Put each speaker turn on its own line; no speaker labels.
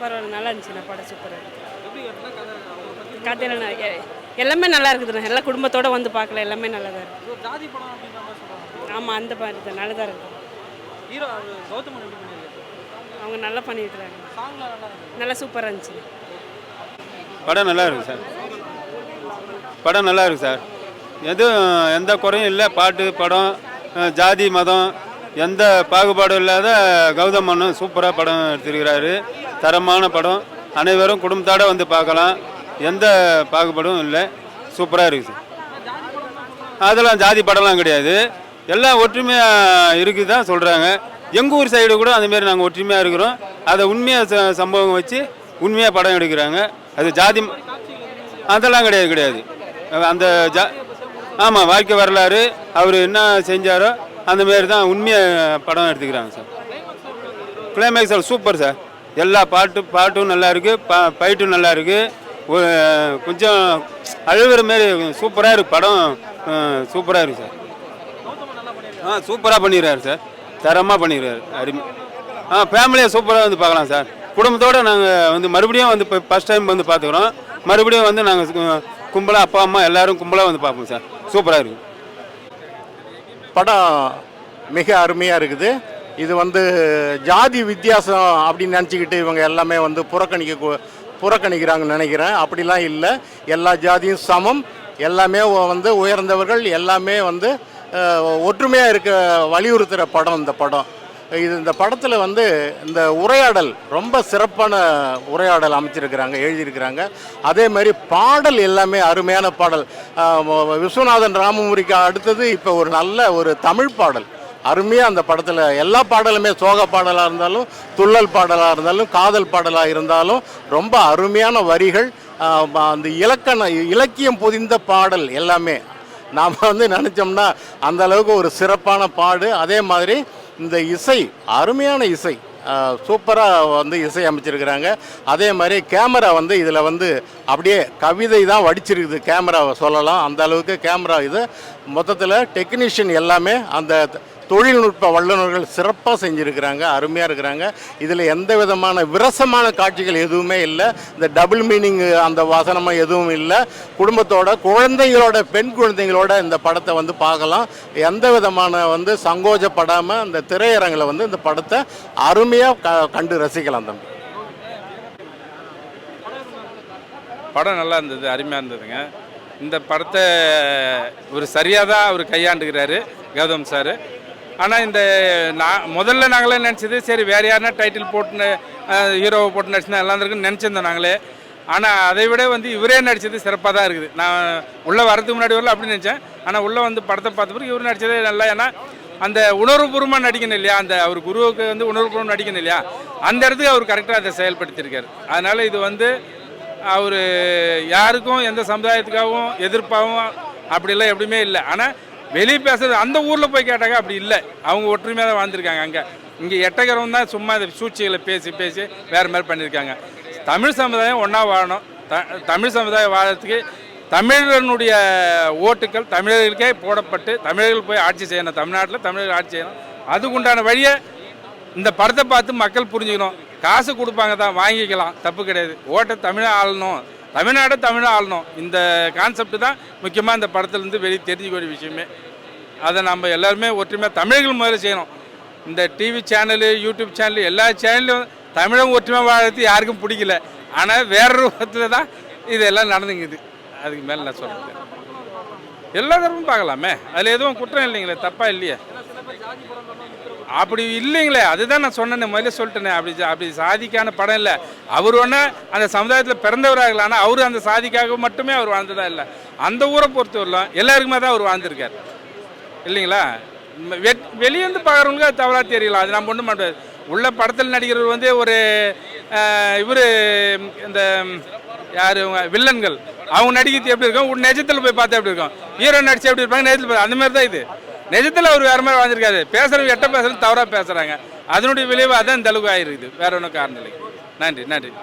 பரவாயில்ல, நல்லா இருந்துச்சுண்ணா. படம் சூப்பராக இருக்குது. கதையில் எல்லாமே நல்லா இருக்குதுண்ணா. எல்லாம் குடும்பத்தோடு வந்து பார்க்கலாம். எல்லாமே நல்லா தான் இருக்குது. ஆமாம், அந்த மாதிரி தான் நல்லா தான் இருக்குது. அவங்க நல்லா பண்ணியிருக்கிறாங்க. நல்லா சூப்பராக இருந்துச்சு.
படம் நல்லா இருக்குது சார். படம் நல்லா இருக்குது சார். எதுவும் எந்த குறையும் இல்லை. பாட்டு, படம், ஜாதி, மதம் எந்த பாகுபாடும் இல்லாத கௌதம் மேனன் சூப்பராக படம் எடுத்திருக்கிறாரு. தரமான படம். அனைவரும் குடும்பத்தோடு வந்து பார்க்கலாம். எந்த பாகுபாடும் இல்லை. சூப்பராக இருக்குது சார். அதெல்லாம் ஜாதி படம்லாம் கிடையாது. எல்லாம் ஒற்றுமையாக இருக்குது தான் சொல்கிறாங்க. எங்கள் ஊர் சைடு கூட அந்தமாரி நாங்கள் ஒற்றுமையாக இருக்கிறோம். அதை உண்மையாக சம்பவம் வச்சு உண்மையாக படம் எடுக்கிறாங்க. அது ஜாதி அதெல்லாம் கிடையாது. அந்த ஆமாம், வாழ்க்கை வரலாறு அவர் என்ன செஞ்சாரோ அந்தமாரி தான் உண்மையாக படம் எடுத்துக்கிறாங்க சார். Climax super sir. எல்லா பாட்டும் நல்லா இருக்குது. ஃபைட்டும் நல்லா இருக்குது. கொஞ்சம் அழுகிற மாரி சூப்பராக இருக்குது. படம் சூப்பராக இருக்குது சார். சூப்பராக பண்ணிடுறாரு சார். தரமாக பண்ணிடுறாரு. அருமை. ஃபேமிலியாக சூப்பராக வந்து பார்க்கலாம் சார். குடும்பத்தோடு நாங்கள் வந்து மறுபடியும் வந்து இப்போ ஃபஸ்ட் டைம் வந்து பார்த்துக்குறோம். மறுபடியும் வந்து நாங்கள் கும்பலாக அப்பா அம்மா எல்லோரும் கும்பலாக வந்து பார்ப்போம் சார். சூப்பராக இருக்குது.
படம் மிக அருமையாக இருக்குது. இது வந்து ஜாதி வித்தியாசம் அப்படின்னு நினச்சிக்கிட்டு இவங்க எல்லாமே வந்து புறக்கணிக்கிறாங்கன்னு நினைக்கிறேன். அப்படிலாம் இல்லை. எல்லா ஜாதியும் சமம். எல்லாமே வந்து உயர்ந்தவர்கள். எல்லாமே வந்து ஒற்றுமையாக இருக்க வலியுறுத்துகிற படம் இந்த படம். இந்த படத்தில் வந்து இந்த உரையாடல் ரொம்ப சிறப்பான உரையாடல் அமைச்சிருக்கிறாங்க, எழுதியிருக்கிறாங்க. அதே மாதிரி பாடல் எல்லாமே அருமையான பாடல். விஸ்வநாதன் ராமமூரிக்கு அடுத்தது இப்போ ஒரு நல்ல ஒரு தமிழ் பாடல் அருமையாக அந்த படத்தில் எல்லா பாடலுமே, சோக பாடலாக இருந்தாலும், துள்ளல் பாடலாக இருந்தாலும், காதல் பாடலாக இருந்தாலும் ரொம்ப அருமையான வரிகள். அந்த இலக்கியம் பொதிந்த பாடல் எல்லாமே நாம் வந்து நினச்சோம்னா அந்த அளவுக்கு ஒரு சிறப்பான பாடு. அதே மாதிரி இந்த இசை அருமையான இசை, சூப்பராக வந்து இசை அமைச்சிருக்கிறாங்க. அதே மாதிரி கேமரா வந்து இதில் வந்து அப்படியே கவிதை தான் வடிச்சிருக்குது கேமராவை சொல்லலாம். அந்த அளவுக்கு கேமரா இது மொத்தத்தில் டெக்னீஷியன் எல்லாமே அந்த தொழில்நுட்ப வல்லுநர்கள் சிறப்பாக செஞ்சுருக்கிறாங்க. அருமையாக இருக்கிறாங்க. இதில் எந்த விதமான விரசமான காட்சிகள் எதுவுமே இல்லை. இந்த டபுள் மீனிங் அந்த வசனமாக எதுவும் இல்லை. குடும்பத்தோட குழந்தைங்களோட, பெண் குழந்தைங்களோட இந்த படத்தை வந்து பார்க்கலாம். எந்த விதமான வந்து சங்கோஜப்படாமல் அந்த திரையரங்கில் வந்து இந்த படத்தை அருமையாக கண்டு ரசிக்கலாம். தம்பி,
படம் நல்லா இருந்தது, அருமையாக இருந்ததுங்க. இந்த படத்தை ஒரு சரியாக தான் அவர் கையாண்டுக்கிறாரு கௌதம் சார். ஆனால் இந்த முதல்ல நாங்களே நினச்சது சரி வேறு யாருன்னா டைட்டில் போட்டு ஹீரோவை போட்டு நடிச்சுனா எல்லாம் இருக்குன்னு நினச்சிருந்தோம் நாங்களே. ஆனால் அதை விட வந்து இவரே நடித்தது சிறப்பாக தான் இருக்குது. நான் உள்ளே வரதுக்கு முன்னாடி வரல அப்படின்னு நினச்சேன். ஆனால் உள்ளே வந்து படத்தை பார்த்த பிறகு இவர் நடித்ததே நல்லா. ஏன்னா அந்த உணர்வுபூர்வமாக நடிக்கணும் இல்லையா, அந்த அவர் குருவுக்கு வந்து உணர்வுபூர்வம் நடிக்கணும் இல்லையா, அந்த இடத்துக்கு அவர் கரெக்டாக அதை செயல்படுத்தியிருக்காரு. அதனால் இது வந்து அவர் யாருக்கும் எந்த சமுதாயத்துக்காகவும் எதிர்ப்பாகவும் அப்படிலாம் எப்படியுமே இல்லை. ஆனால் வெளியே பேசுறது அந்த ஊரில் போய் கேட்டாங்க அப்படி இல்லை. அவங்க ஒற்றுமையாக தான் வாழ்ந்துருக்காங்க. இங்கே எட்டகரம் தான் சும்மா இந்த சூழ்ச்சிகளை பேசி வேறு மாதிரி பண்ணியிருக்காங்க. தமிழ் சமுதாயம் ஒன்றா வாழணும். தமிழ் சமுதாயம் வாழறதுக்கு தமிழர்களுடைய ஓட்டுக்கள் தமிழர்களுக்கே போடப்பட்டு தமிழர்கள் போய் ஆட்சி செய்யணும். தமிழ்நாட்டில் தமிழர்கள் ஆட்சி செய்யணும். அதுக்குண்டான வழியை இந்த படத்தை பார்த்து மக்கள் புரிஞ்சுக்கணும். காசு கொடுப்பாங்க தான், வாங்கிக்கலாம், தப்பு கிடையாது. ஓட்டை தமிழாக ஆளணும், தமிழ்நாடு தமிழாக ஆளணும். இந்த கான்செப்ட் தான் முக்கியமாக இந்த படத்துலேருந்து வெளியே தெரிஞ்சுக்கூடிய விஷயமே. அதை நம்ம எல்லாருமே ஒற்றுமையாக தமிழர்கள் முதல்ல செய்யணும். இந்த டிவி சேனலு, யூடியூப் சேனலு, எல்லா சேனலும் தமிழகம் ஒற்றுமையாக வாழறது யாருக்கும் பிடிக்கல. ஆனால் வேற ரூபத்தில் தான் இதெல்லாம் நடந்துங்குது. அதுக்கு மேலே நான் சொல்கிறேன். எல்லா தரப்பும் பார்க்கலாமே, அதில் எதுவும் குற்றம் இல்லைங்களே, தப்பாக இல்லையே. அப்படி இல்லைங்களே, அதுதான் நான் சொன்னேன், முதல்ல சொல்லிட்டேனே. அப்படி சாதிக்கான படம் இல்லை. அவர் ஒன்று அந்த சமுதாயத்தில் பிறந்தவராகல, ஆனால் அவர் அந்த சாதிக்காக மட்டுமே அவர் வாழ்ந்ததா இல்லை. அந்த ஊரை பொறுத்தவரையிலும் எல்லாருக்குமே தான் அவர் வாழ்ந்திருக்கார் இல்லைங்களா. வெளியேந்து பார்க்குறவங்களுக்கு அது தவறாக தெரியலாம். அது நம்ம ஒன்றும் பண்ணுறது. உள்ள படத்தில் நடிகர்கள் வந்து ஒரு இவர் இந்த யார் வில்லன்கள் அவங்க நடிக்கிறது எப்படி இருக்கும், நிஜத்தில் போய் பார்த்தா எப்படி இருக்கும், ஹீரோ நடிச்சு எப்படி இருப்பாங்க நிஜத்தில் அந்த மாதிரி தான் இது. நிஜத்தில் அவர் வேறு மாதிரி வாழ்ந்திருக்காரு. பேசுகிறவங்க எட்ட பேசுகிறது தவறாக பேசுகிறாங்க. அதனுடைய விளைவு அதான் இந்த அளவுக்கு ஆகிருக்குது. வேற ஒன்றும் காரணம் இல்லை. நன்றி.